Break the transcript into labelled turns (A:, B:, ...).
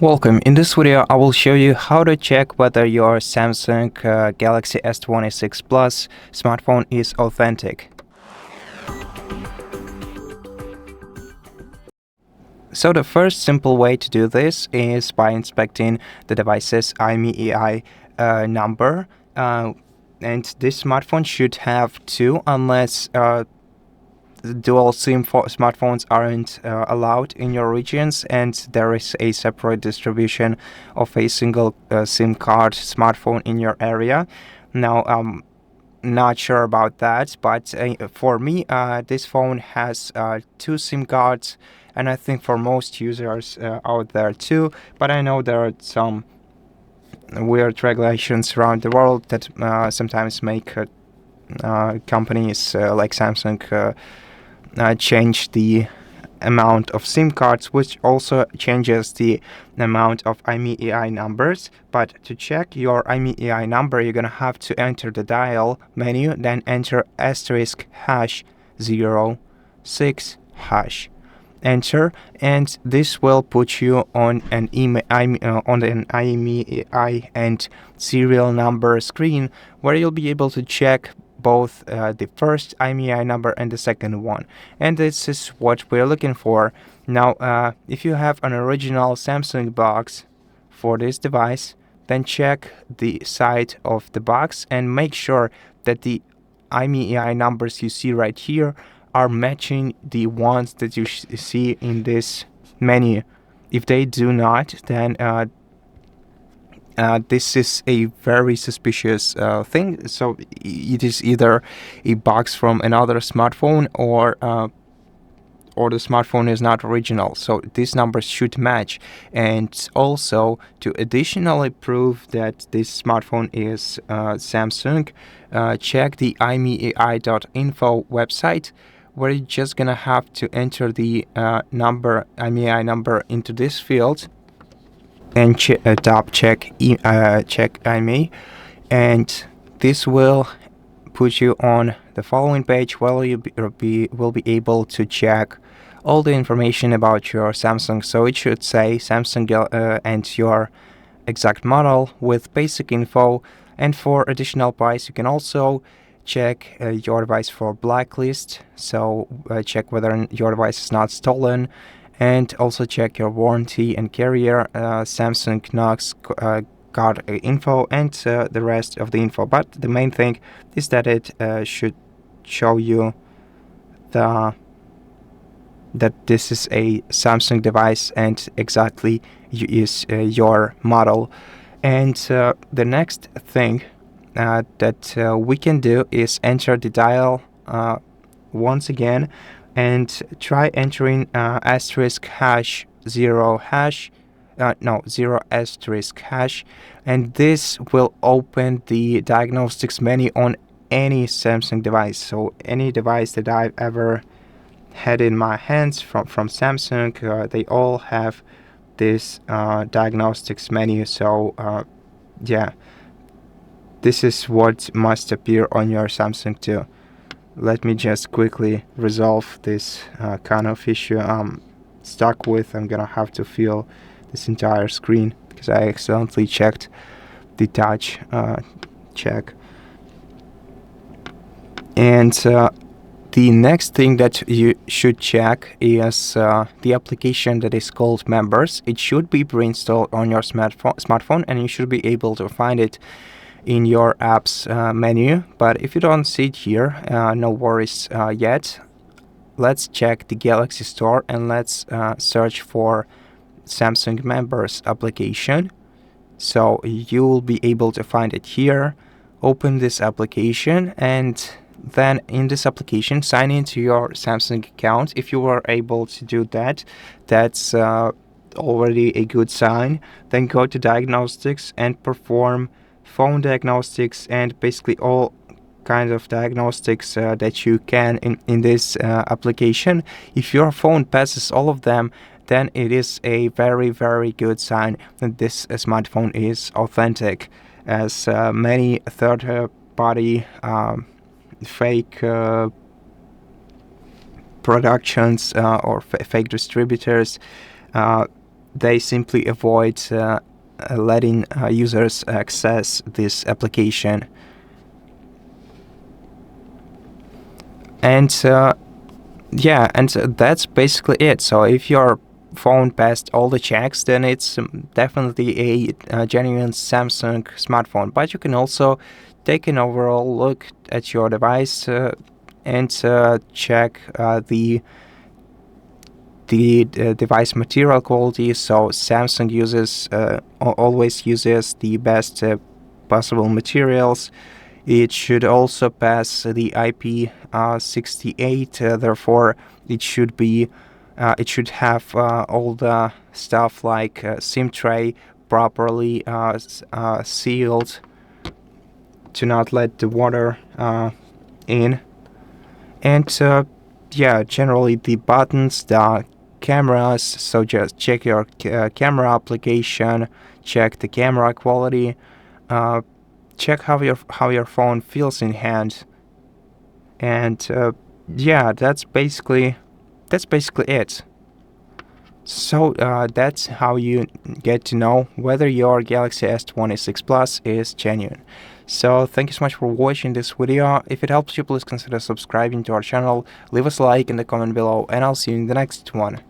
A: Welcome. In this video, I will show you how to check whether your Samsung Galaxy S26 Plus smartphone is authentic. So the first simple way to do this is by inspecting the device's IMEI number. And this smartphone should have two, unless dual SIM smartphones aren't allowed in your regions, and there is a separate distribution of a single SIM card smartphone in your area. Now, I'm not sure about that, but for me, this phone has two SIM cards, and I think for most users out there too. But I know there are some weird regulations around the world that sometimes make companies like Samsung change the amount of SIM cards, which also changes the amount of IMEI numbers. But to check your IMEI number, you're gonna have to enter the dial menu, then enter *##06#. Enter, and this will put you on an IMEI and serial number screen, where you'll be able to check both the first IMEI number and the second one. And this is what we're looking for. Now, if you have an original Samsung box for this device, then check the side of the box and make sure that the IMEI numbers you see right here are matching the ones that you see in this menu. If they do not, then this is a very suspicious thing. So it is either a box from another smartphone, or the smartphone is not original. So these numbers should match. And also, to additionally prove that this smartphone is Samsung, check the IMEI.info website, where you're just gonna have to enter the IMEI number into this field and tap check IMEI, and this will put you on the following page, where you will be able to check all the information about your Samsung. So it should say Samsung and your exact model with basic info. And for additional price, you can also check your device for blacklist. So check whether your device is not stolen, and also check your warranty and carrier, Samsung Knox card info, and the rest of the info. But the main thing is that it should show you that this is a Samsung device and exactly is your model. And the next thing that we can do is enter the dial once again, and try entering *#0#, *##, and this will open the diagnostics menu on any Samsung device. So any device that I've ever had in my hands from Samsung, they all have this diagnostics menu. So yeah, this is what must appear on your Samsung too. Let me just quickly resolve this kind of issue I'm stuck with. I'm gonna have to fill this entire screen because I accidentally checked the touch check. And the next thing that you should check is the application that is called Members. It should be pre-installed on your smartphone, and you should be able to find it in your apps menu. But if you don't see it here, no worries yet. Let's check the Galaxy Store, and let's search for Samsung Members application. So you will be able to find it here. Open this application, and then in this application, sign into your Samsung account. If you were able to do that, that's already a good sign. Then go to diagnostics and perform phone diagnostics, and basically all kinds of diagnostics that you can in this application. If your phone passes all of them, then it is a very, very good sign that this smartphone is authentic, as many third-party fake productions or fake distributors they simply avoid letting users access this application. And yeah, and that's basically it. So if your phone passed all the checks, then it's definitely a genuine Samsung smartphone. But you can also take an overall look at your device and check the device material quality. So Samsung always uses the best possible materials. It should also pass the IP68, therefore it should have all the stuff like SIM tray properly sealed to not let the water in. And yeah, generally the buttons, the cameras, so just check your camera application, check the camera quality, check how your phone feels in hand, and yeah, that's basically it. So that's how you get to know whether your Galaxy S26 Plus is genuine. So thank you so much for watching this video. If it helps you, please consider subscribing to our channel, leave us a like in the comment below, and I'll see you in the next one.